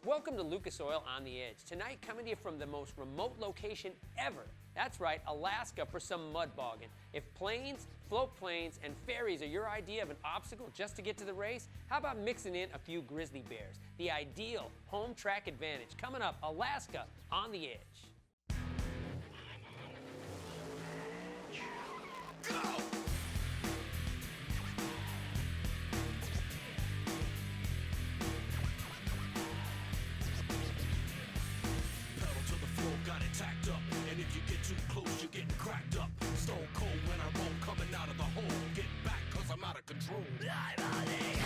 Welcome to Lucas Oil on the Edge. Tonight, coming to you from the most remote location ever. That's right, Alaska, for some mud bogging. If planes, float planes, and ferries are your idea of an obstacle just to get to the race, how about mixing in a few grizzly bears? The ideal home track advantage. Coming up, Alaska on the Edge. Go! Got it tacked up, and if you get too close, you're getting cracked up. Stone cold when I roll, coming out of the hole. Get back, cause I'm out of control. I'm on the edge.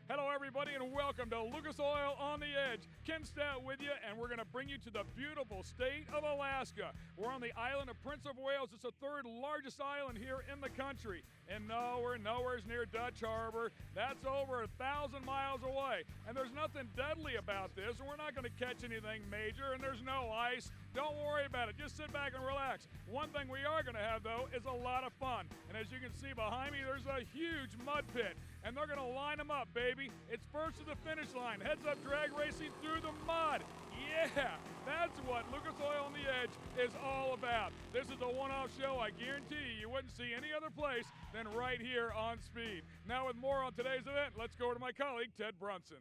Hello, everybody, and welcome to Lucas Oil on the Edge. Ken Stout with you, and we're going to bring you to the beautiful state of Alaska. We're on the island of Prince of Wales. It's the third largest island here in the country. And no, we're nowhere near Dutch Harbor. That's over 1,000 miles away. And there's nothing deadly about this. We're not going to catch anything major, and there's no ice. Don't worry about it. Just sit back and relax. One thing we are going to have, though, is a lot of fun. And as you can see behind me, there's a huge mud pit. And they're going to line them up, baby. It's first to the finish line. Heads up drag racing through the mud. Yeah, that's what Lucas Oil on the Edge is all about. This is a one-off show I guarantee you wouldn't see any other place than right here on Speed. Now with more on today's event, let's go over to my colleague, Ted Brunson.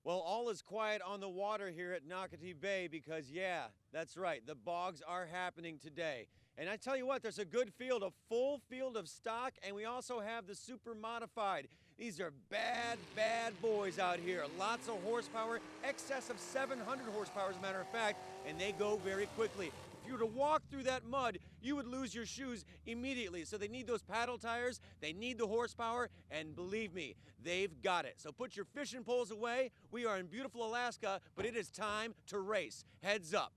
Well, all is quiet on the water here at Naukati Bay because, yeah, that's right, the bogs are happening today. And I tell you what, there's a good field, a full field of stock, and we also have the super modified. These are bad, bad boys out here. Lots of horsepower, excess of 700 horsepower as a matter of fact, and they go very quickly. If you were to walk through that mud, you would lose your shoes immediately. So they need those paddle tires, they need the horsepower, and believe me, they've got it. So put your fishing poles away. We are in beautiful Alaska, but it is time to race. Heads up.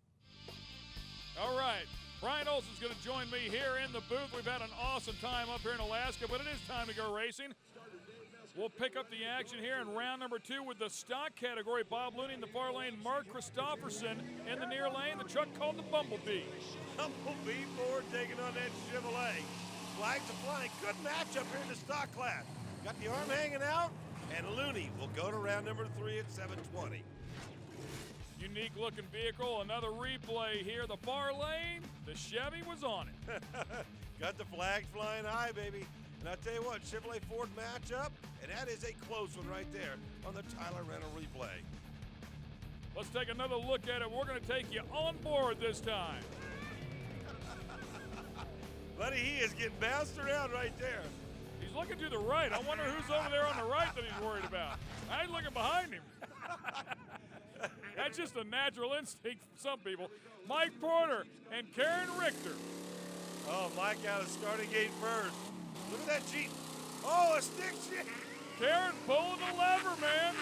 All right. Brian Olson's going to join me here in the booth. We've had an awesome time up here in Alaska, but it is time to go racing. We'll pick up the action here in round number 2 with the stock category. Bob Looney in the far lane, Mark Christopherson in the near lane, the truck called the Bumblebee. Bumblebee Ford taking on that Chevrolet. Flags are flying. Good match up here in the stock class. Got the arm hanging out, and Looney will go to round number 3 at 7:20. Unique looking vehicle, another replay here. The far lane, the Chevy was on it. Got the flags flying high, baby. And I tell you what, Chevrolet Ford matchup, and that is a close one right there on the Tyler Rental replay. Let's take another look at it. We're going to take you on board this time. Buddy, he is getting bounced around right there. He's looking to the right. I wonder who's over there on the right that he's worried about. I ain't looking behind him. That's just a natural instinct for some people. Mike Porter and Karen Richter. Oh, Mike out of starting gate first. Look at that Jeep. Oh, a stick shift. Karen pulling the lever, man.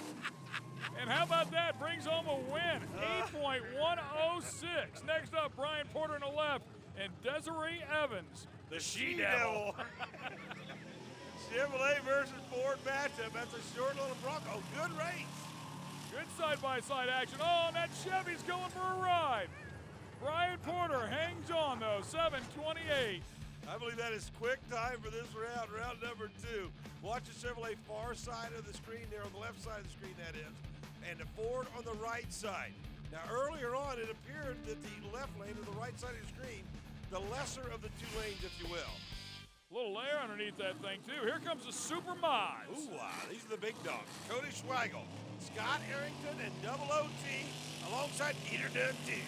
And how about that? Brings home a win. 8.106. Next up, Brian Porter on the left and Desiree Evans. The She-Devil. Chevrolet versus Ford matchup. That's a short little Bronco. Good race. Good side-by-side action. Oh, and that Chevy's going for a ride. Brian Porter hangs on, though, 7:28. I believe that is quick time for this round, round number 2. Watch the Chevrolet far side of the screen there, on the left side of the screen, that is, and the Ford on the right side. Now, earlier on, it appeared that the left lane or the right side of the screen, the lesser of the 2 lanes, if you will. A little layer underneath that thing, too. Here comes the Super Mods. Ooh, wow, these are the big dogs. Cody Schweigel, Scott Arrington, and Double OT alongside Peter Dunn, too.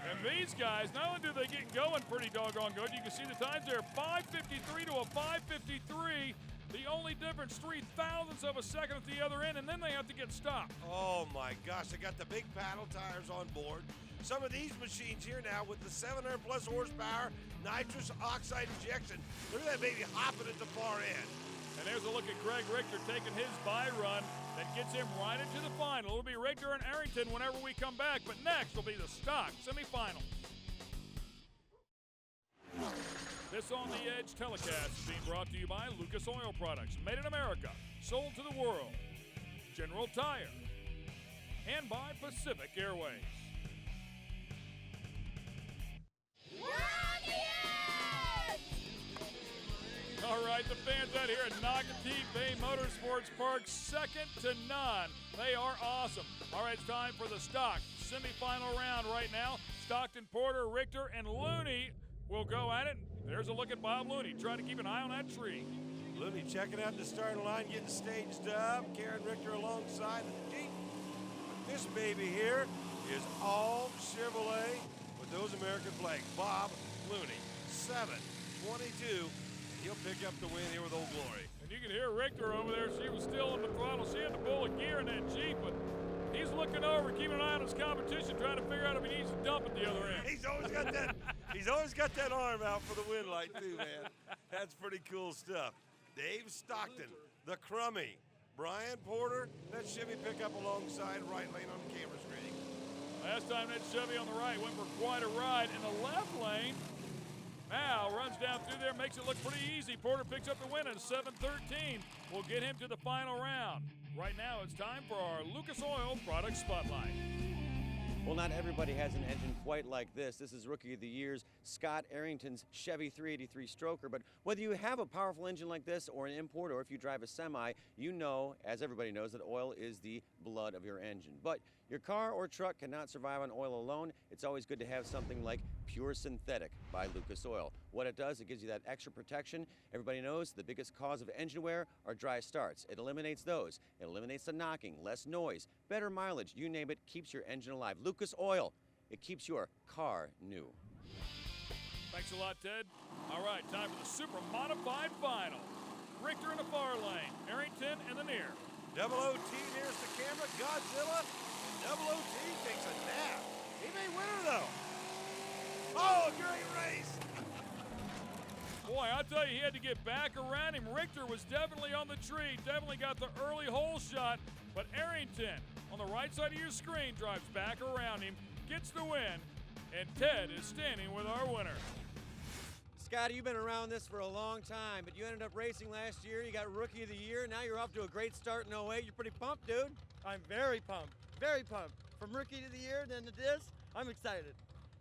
And these guys, not only do they get going pretty doggone good, you can see the times there, 5:53 to a 5:53. The only difference, 0.03 of a second at the other end, and then they have to get stopped. Oh my gosh, they got the big paddle tires on board. Some of these machines here now with the 700 plus horsepower, nitrous oxide injection. Look at that baby hopping at the far end. And there's a look at Greg Richter taking his bye run that gets him right into the final. It'll be Richter and Arrington whenever we come back, but next will be the stock semifinal. This On the Edge telecast is being brought to you by Lucas Oil Products, made in America, sold to the world, General Tire, and by Pacific Airways. All right, the fans out here at Naukati Bay Motorsports Park, second to none. They are awesome. All right, it's time for the stock semifinal round right now. Stockton, Porter, Richter, and Looney will go at it. There's a look at Bob Looney, trying to keep an eye on that tree. Looney checking out the starting line, getting staged up. Karen Richter alongside the Jeep. But this baby here is all Chevrolet with those American flags. Bob Looney, 7-22. He'll pick up the win here with Old Glory. And you can hear Richter over there. She was still on the throttle. She had to pull a gear in that Jeep, but he's looking over, keeping an eye on his competition, trying to figure out if he needs to dump at the other end. He's always got that. He's always got that arm out for the wind light too, man. That's pretty cool stuff. Dave Stockton, the Crummy, Brian Porter, that Chevy pickup alongside right lane on the camera screen. Last time that Chevy on the right went for quite a ride in the left lane. Now runs down through there, makes it look pretty easy. Porter picks up the win at 7-13. We'll get him to the final round. Right now it's time for our Lucas Oil Product Spotlight. Well, not everybody has an engine quite like this. This is Rookie of the Year's Scott Arrington's Chevy 383 Stroker. But whether you have a powerful engine like this or an import, or if you drive a semi, you know, as everybody knows, that oil is the blood of your engine. But your car or truck cannot survive on oil alone. It's always good to have something like Pure Synthetic by Lucas Oil. What it does, it gives you that extra protection. Everybody knows the biggest cause of engine wear are dry starts. It eliminates those. It eliminates the knocking, less noise, better mileage, you name it, keeps your engine alive. Lucas Oil, it keeps your car new. Thanks a lot, Ted. All right, time for the super modified final. Richter in the far lane, Arrington in the near. Double OT nearest the camera, Godzilla. Double OT takes a nap. He may win her though. Oh, great race. Boy, I'll tell you, he had to get back around him. Richter was definitely on the tree, definitely got the early hole shot, but Arrington on the right side of your screen drives back around him, gets the win, and Ted is standing with our winner. Scotty, you've been around this for a long time, but you ended up racing last year. You got Rookie of the Year. Now you're off to a great start in 08. You're pretty pumped, dude. I'm very pumped, very pumped. From Rookie of the Year then to this, I'm excited.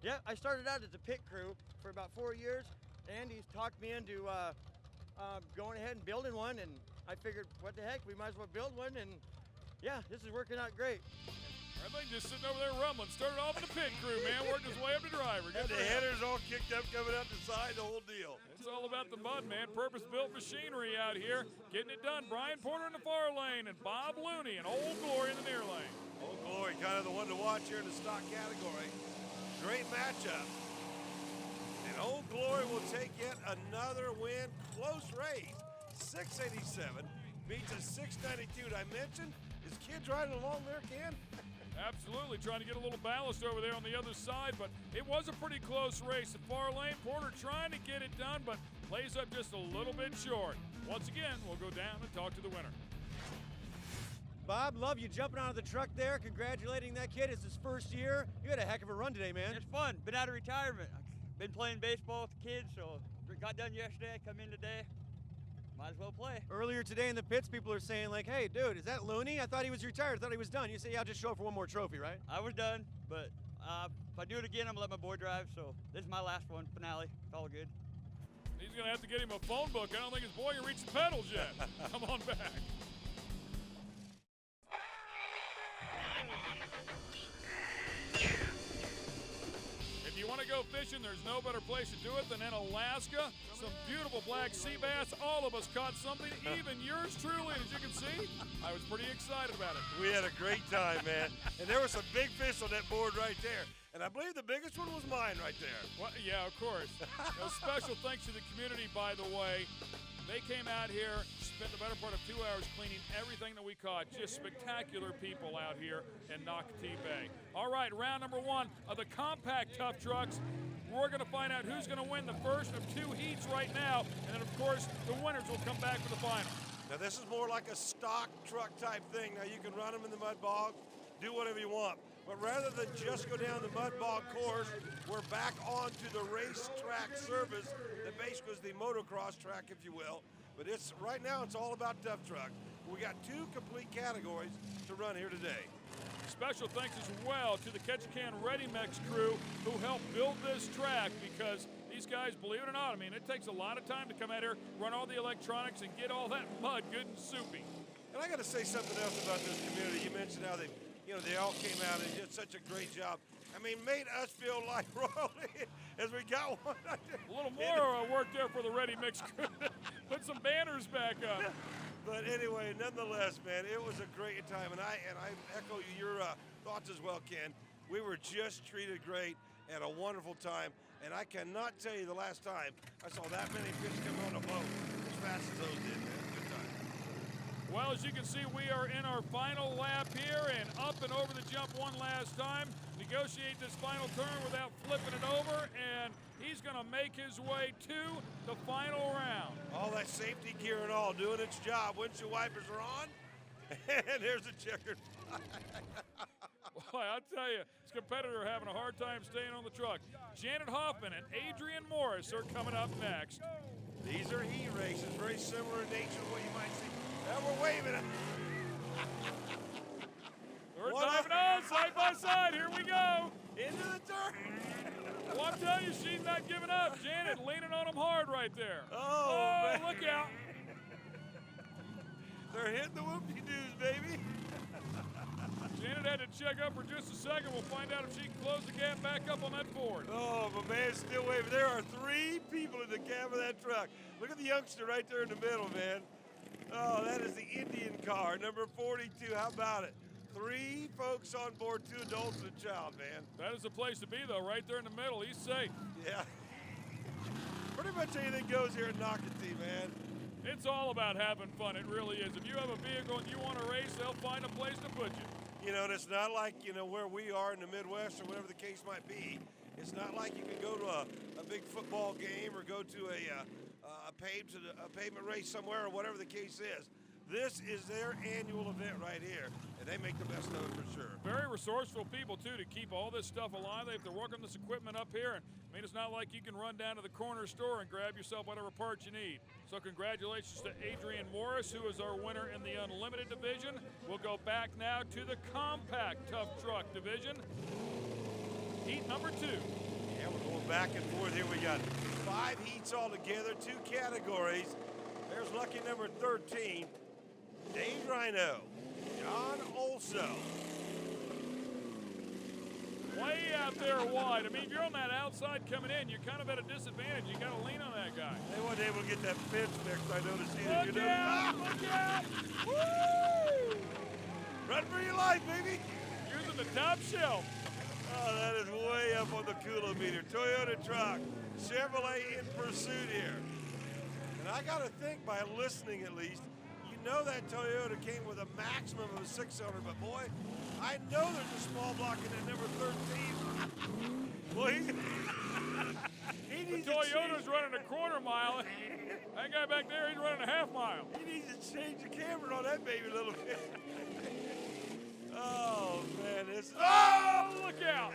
Yeah, I started out as a pit crew for about 4 years. Andy's talked me into going ahead and building one, and I figured, what the heck, we might as well build one, and yeah, this is working out great. I think just sitting over there rumbling. Started off in the pit crew, man, worked his way up to driver. And the headers all kicked up, coming out the side, the whole deal. It's all about the mud, man. Purpose-built machinery out here, getting it done. Brian Porter in the far lane, and Bob Looney and Old Glory in the near lane. Old Glory, kind of the one to watch here in the stock category. Great matchup. And Old Glory will take yet another win. Close race. 687 beats a 692. Did I mention? Is kids riding along there, Ken? Absolutely, trying to get a little ballast over there on the other side, but it was a pretty close race. The far lane, Porter trying to get it done, but lays up just a little bit short. Once again, we'll go down and talk to the winner. Bob, love you jumping out of the truck there, congratulating that kid. It's his first year. You had a heck of a run today, man. It's fun, been out of retirement. Been playing baseball with the kids, so got done yesterday, come in today. Might as well play. Earlier today in the pits, people are saying like, hey, dude, is that Looney? I thought he was retired. I thought he was done. You say, yeah, I'll just show up for one more trophy, right? I was done, but if I do it again, I'm gonna let my boy drive, so this is my last one, finale. It's all good. He's gonna have to get him a phone book. I don't think his boy can reach the pedals yet. Come on back. If you want to go fishing, there's no better place to do it than in Alaska. Some beautiful black sea bass. All of us caught something, even yours truly. As you can see, I was pretty excited about it. We had a great time, man. And there were some big fish on that board right there. And I believe the biggest one was mine right there. Well, yeah, of course. Special thanks to the community, by the way. They came out here, spent the better part of 2 hours cleaning everything that we caught. Just spectacular people out here in Naukati Bay. All right, round number one of the compact tough trucks. We're going to find out who's going to win the first of 2 heats right now. And then, of course, the winners will come back for the final. Now, this is more like a stock truck type thing. Now, you can run them in the Mud Bog, do whatever you want. But rather than just go down the Mud Bog course, we're back onto the racetrack service that basically is the motocross track, if you will. But it's right now, it's all about tough truck. We got 2 complete categories to run here today. Special thanks as well to the Ketchikan Ready Mix crew who helped build this track, because these guys, believe it or not, I mean, it takes a lot of time to come out here, run all the electronics, and get all that mud good and soupy. And I got to say something else about this community. You mentioned how they, they all came out and did such a great job. I mean, made us feel like royalty as we got one. A little more work there for the Ready Mix crew. Put some banners back up. But anyway, nonetheless, man, it was a great time, and I echo your thoughts as well, Ken. We were just treated great and a wonderful time, and I cannot tell you the last time I saw that many fish come on a boat as fast as those did, man. Good time. Well, as you can see, we are in our final lap here, and up and over the jump one last time. Negotiate this final turn without flipping it over, and he's going to make his way to the final round. All that safety gear and all doing its job. Windshield wipers are on, and there's a checkered flag. Boy, I'll tell you, this competitor having a hard time staying on the truck. Janet Hoffman and Adrien Morris are coming up next. These are heat races, very similar in nature to what you might see. Now we're waving it. We're diving on side by side. Here we go. Into the turn. Well, I'm telling you, she's not giving up. Janet leaning on him hard right there. Oh, man. Look out. They're hitting the whoopie-doos, baby. Janet had to check up for just a second. We'll find out if she can close the gap back up on that Ford. Oh, my man's still waving. There are 3 people in the cab of that truck. Look at the youngster right there in the middle, man. Oh, that is the Indian car, number 42. How about it? 3 folks on board, 2 adults and a child, man. That is the place to be, though, right there in the middle. He's safe. Yeah. Pretty much anything goes here at Naukati, man. It's all about having fun. It really is. If you have a vehicle and you want to race, they'll find a place to put you. And it's not like, where we are in the Midwest or whatever the case might be. It's not like you can go to a big football game or go to a pavement race somewhere or whatever the case is. This is their annual event right here, and they make the best of it for sure. Very resourceful people, too, to keep all this stuff alive. They have to work on this equipment up here, and it's not like you can run down to the corner store and grab yourself whatever parts you need. So congratulations to Adrien Morris, who is our winner in the Unlimited division. We'll go back now to the Compact Tough Truck division. Heat number 2. Yeah, we're going back and forth here. We got 5 heats altogether, 2 categories. There's lucky number 13. Dave Rhino, John Also. Way out there wide. If you're on that outside coming in, you're kind of at a disadvantage. You got to lean on that guy. They weren't able to get that fence fixed, I noticed either. Look out! Look out! Woo! Run for your life, baby! Using the top shelf. Oh, that is way up on the coulometer. Toyota truck, Chevrolet in pursuit here. And I got to think, by listening at least, that Toyota came with a maximum of a 6-cylinder, but boy, I know there's a small block in that number 13. Well, he needs Toyota's running a quarter mile. That guy back there, he's running a half mile. He needs to change the camera on that baby a little bit. Oh, man, Oh, look out!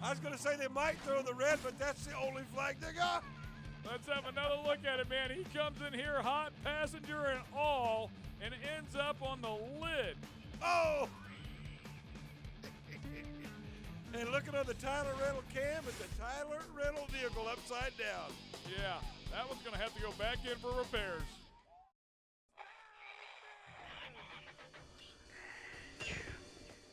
I was going to say they might throw the red, but that's the only flag they got. Let's have another look at it, man. He comes in here hot, passenger and all, and ends up on the lid. Oh! And looking on the Tyler rental cam, it's the Tyler rental vehicle upside down. Yeah, that one's going to have to go back in for repairs.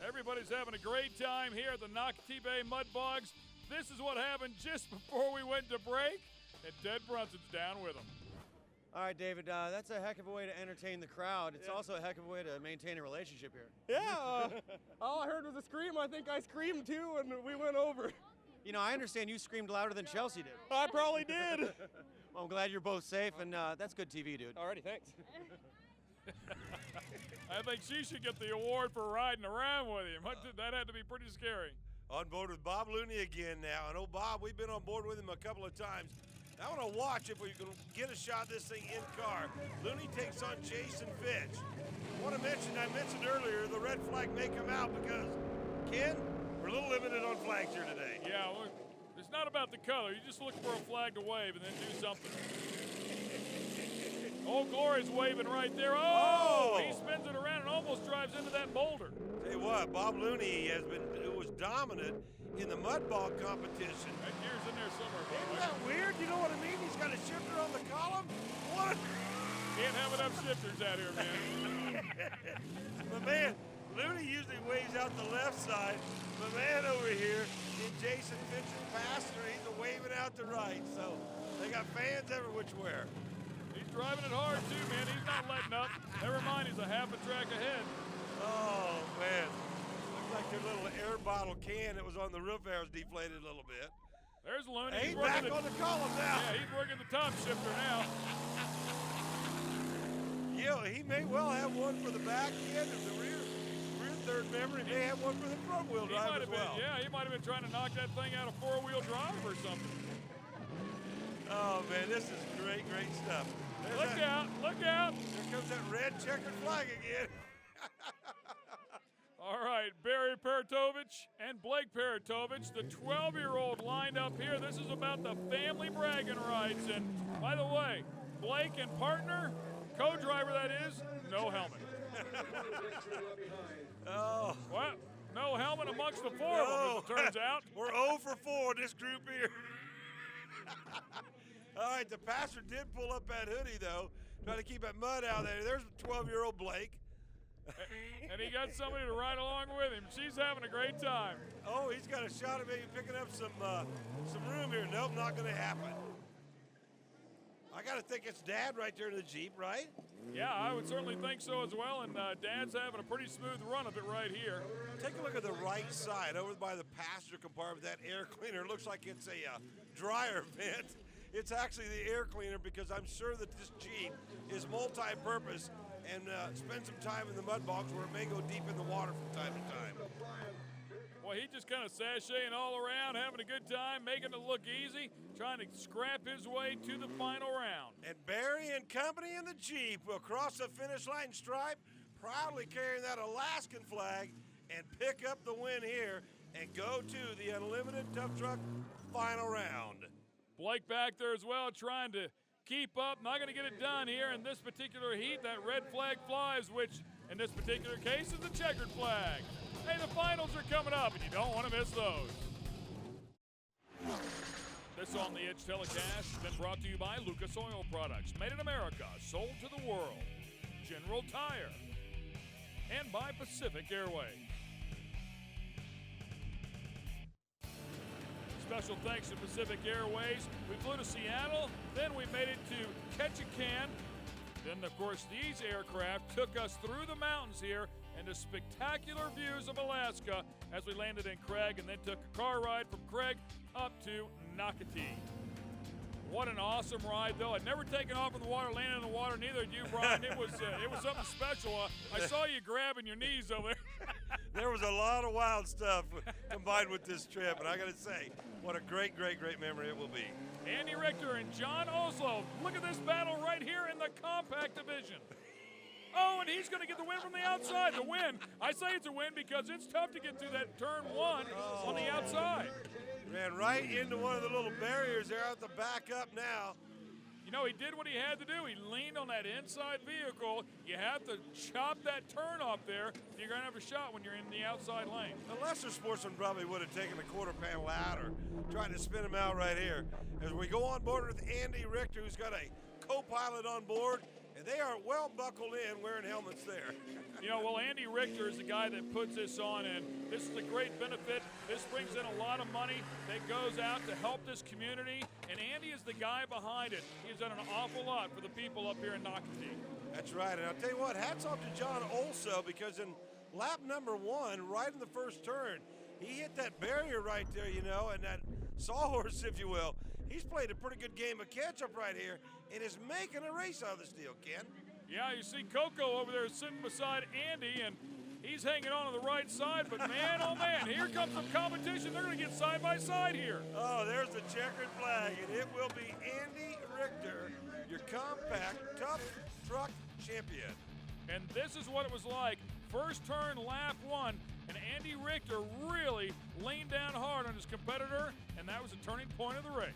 Everybody's having a great time here at the Naukati Bay Mud Boggs. This is what happened just before we went to break. And Ted Brunson's down with him. All right, David, that's a heck of a way to entertain the crowd. It's also a heck of a way to maintain a relationship here. Yeah, all I heard was a scream. I think I screamed too, and we went over. I understand you screamed louder than Chelsea did. I probably did. Well, I'm glad you're both safe, and that's good TV, dude. Alrighty, thanks. I think she should get the award for riding around with him. That had to be pretty scary. On board with Bob Looney again now. And Bob, we've been on board with him a couple of times. I want to watch if we can get a shot of this thing in car. Looney takes on Jason Fitch. I mentioned earlier, the red flag may come out because, Ken, we're a little limited on flags here today. Yeah, well, it's not about the color. You just look for a flag to wave and then do something. Old Glory's waving right there. Oh! He spins it around and almost drives into that boulder. Tell you what, Bob Looney was dominant in the Mud Bog competition. That gear's in there somewhere, by the Isn't way. that weird? You know what I mean? He's got a shifter on the column. What? Can't have enough shifters out here, man. But man, Looney usually waves out the left side. The man over here in Jason Finch's passenger, he's waving out the right. So they got fans every which way. He's driving it hard, too, man. He's not letting up. Never mind, he's a half a track ahead. Oh, man. Looks like their little air bottle can that was on the roof air was deflated a little bit. There's Looney. He's back on the column now. Yeah, he's working the top shifter now. Yeah, he may well have one for the back end of the rear third member. He may have one for the front wheel drive as well. Yeah, he might have been trying to knock that thing out of four-wheel drive or something. Oh, man, this is great, great stuff. Look out, look out. There comes that red checkered flag again. All right, Barry Paratovich and Blake Paratovich, the 12-year-old lined up here. This is about the family bragging rights. And by the way, Blake and partner, co-driver that is, no helmet. Oh. What? No helmet amongst the four of them, as it turns out. We're 0 for 4 this group here. All right, the pastor did pull up that hoodie, though, trying to keep that mud out there. There's 12-year-old Blake. And he got somebody to ride along with him. She's having a great time. Oh, he's got a shot at maybe picking up some room here. Nope, not going to happen. I got to think it's Dad right there in the Jeep, right? Yeah, I would certainly think so as well. And Dad's having a pretty smooth run of it right here. Take a look at the right side over by the passenger compartment. That air cleaner looks like it's a dryer vent. It's actually the air cleaner because I'm sure that this Jeep is multi-purpose and spend some time in the mud bogs where it may go deep in the water from time to time. Well, he just kind of sashaying all around, having a good time, making it look easy, trying to scrap his way to the final round. And Barry and company in the Jeep will cross the finish line stripe, proudly carrying that Alaskan flag, and pick up the win here and go to the Unlimited Tough Truck final round. Blake back there as well, trying to keep up. Not going to get it done here in this particular heat. That red flag flies, which in this particular case is the checkered flag. Hey, the finals are coming up, and you don't want to miss those. This On the Edge telecast has been brought to you by Lucas Oil Products, made in America, sold to the world, General Tire, and by Pacific Airways. Special thanks to Pacific Airways. We flew to Seattle, then we made it to Ketchikan. Then, of course, these aircraft took us through the mountains here into spectacular views of Alaska as we landed in Craig and then took a car ride from Craig up to Naukati. What an awesome ride, though. I'd never taken off in the water, landed in the water, neither had you, Brian. It was something special. I saw you grabbing your knees over there. There was a lot of wild stuff combined with this trip, and I got to say, what a great, great, great memory it will be. Andy Richter and John Oslo. Look at this battle right here in the compact division. Oh, and he's going to get the win from the outside. The win. I say it's a win because it's tough to get through that turn one on the outside. Ran right into one of the little barriers there out the back up now. You know, he did what he had to do. He leaned on that inside vehicle. You have to chop that turn off there. You're going to have a shot when you're in the outside lane. The lesser sportsman probably would have taken the quarter panel out or tried to spin him out right here. As we go on board with Andy Richter, who's got a co-pilot on board, and they are well buckled in wearing helmets there. You know, well, Andy Richter is the guy that puts this on, and this is a great benefit. This brings in a lot of money that goes out to help this community, and Andy is the guy behind it. He's done an awful lot for the people up here in Naukati. That's right, and I'll tell you what, hats off to John also, because in lap number 1, right in the first turn, he hit that barrier right there, you know, and that sawhorse, if you will. He's played a pretty good game of catch-up right here and is making a race out of this deal, Ken. Yeah, you see Coco over there sitting beside Andy, and he's hanging on to the right side, but man, oh man, here comes some competition. They're going to get side by side here. Oh, there's the checkered flag, and it will be Andy Richter, your compact tough truck champion. And this is what it was like. First turn, lap 1, and Andy Richter really leaned down hard on his competitor, and that was the turning point of the race.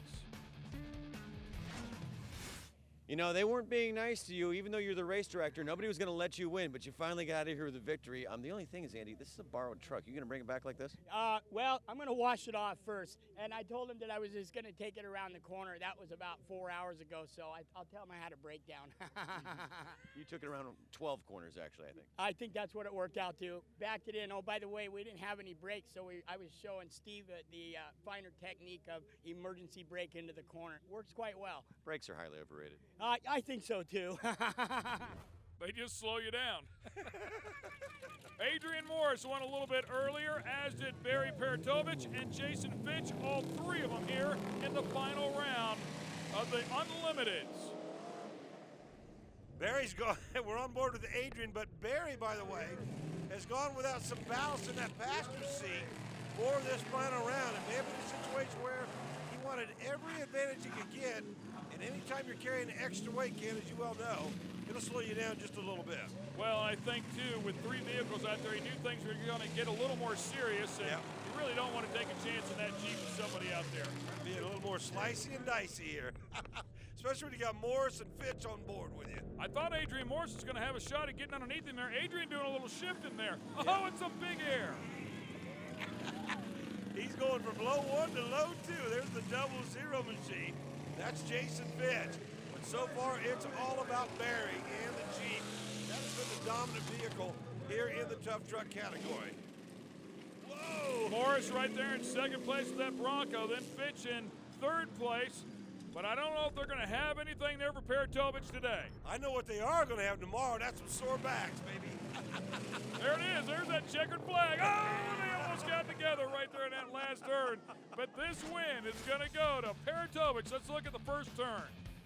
You know, they weren't being nice to you, even though you're the race director. Nobody was going to let you win, but you finally got out of here with a victory. The only thing is, Andy, this is a borrowed truck. You going to bring it back like this? Well, I'm going to wash it off first. And I told him that I was just going to take it around the corner. That was about 4 hours ago, so I'll tell him I had a breakdown. You took it around 12 corners, actually, I think. I think that's what it worked out to. Backed it in. Oh, by the way, we didn't have any brakes, so I was showing Steve the finer technique of emergency brake into the corner. It works quite well. Brakes are highly overrated. I think so, too. They just slow you down. Adrien Morris won a little bit earlier, as did Barry Paratovich and Jason Fitch, all three of them here in the final round of the Unlimiteds. Barry's gone. We're on board with Adrien, but Barry, by the way, has gone without some ballast in that passenger seat for this final round. And maybe in a situation where he wanted every advantage he could get, and anytime you're carrying extra weight, Ken, as you well know, it'll slow you down just a little bit. Well, I think, too, with three vehicles out there, he knew things were going to get a little more serious, and you really don't want to take a chance in that Jeep with somebody out there. Being a little more slicey and dicey here. Especially when you got Morris and Fitch on board with you. I thought Adrien Morris was going to have a shot at getting underneath him there. Adrien doing a little shift in there. Oh, it's a big air. He's going from low 1 to low 2. There's the 00 machine. That's Jason Fitch. But so far, it's all about Barry and the Jeep. That's been the dominant vehicle here in the tough truck category. Whoa! Morris right there in second place with that Bronco, then Fitch in third place. But I don't know if they're going to have anything there for Paratovich today. I know what they are going to have tomorrow. That's some sore backs, baby. There it is. There's that checkered flag. Oh, they almost got together right there in that last turn. But this win is going to go to Paratovich. Let's look at the first turn.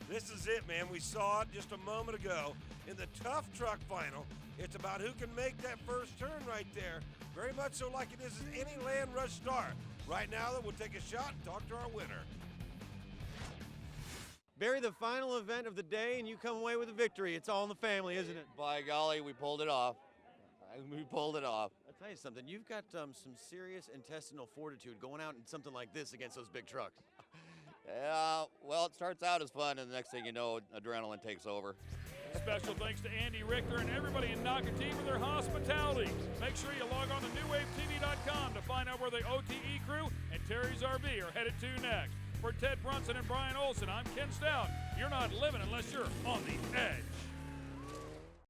This is it, man. We saw it just a moment ago in the tough truck final. It's about who can make that first turn right there. Very much so like it is in any land rush start. Right now, though, we'll take a shot and talk to our winner. Barry, the final event of the day, and you come away with a victory. It's all in the family, isn't it? By golly, we pulled it off. We pulled it off. I'll tell you something. You've got some serious intestinal fortitude going out in something like this against those big trucks. Yeah, well, it starts out as fun, and the next thing you know, adrenaline takes over. Special thanks to Andy Richter and everybody in Naukati for their hospitality. Make sure you log on to NewWaveTV.com to find out where the OTE crew and Terry's RV are headed to next. For Ted Brunson and Brian Olson, I'm Ken Stout. You're not living unless you're on the edge.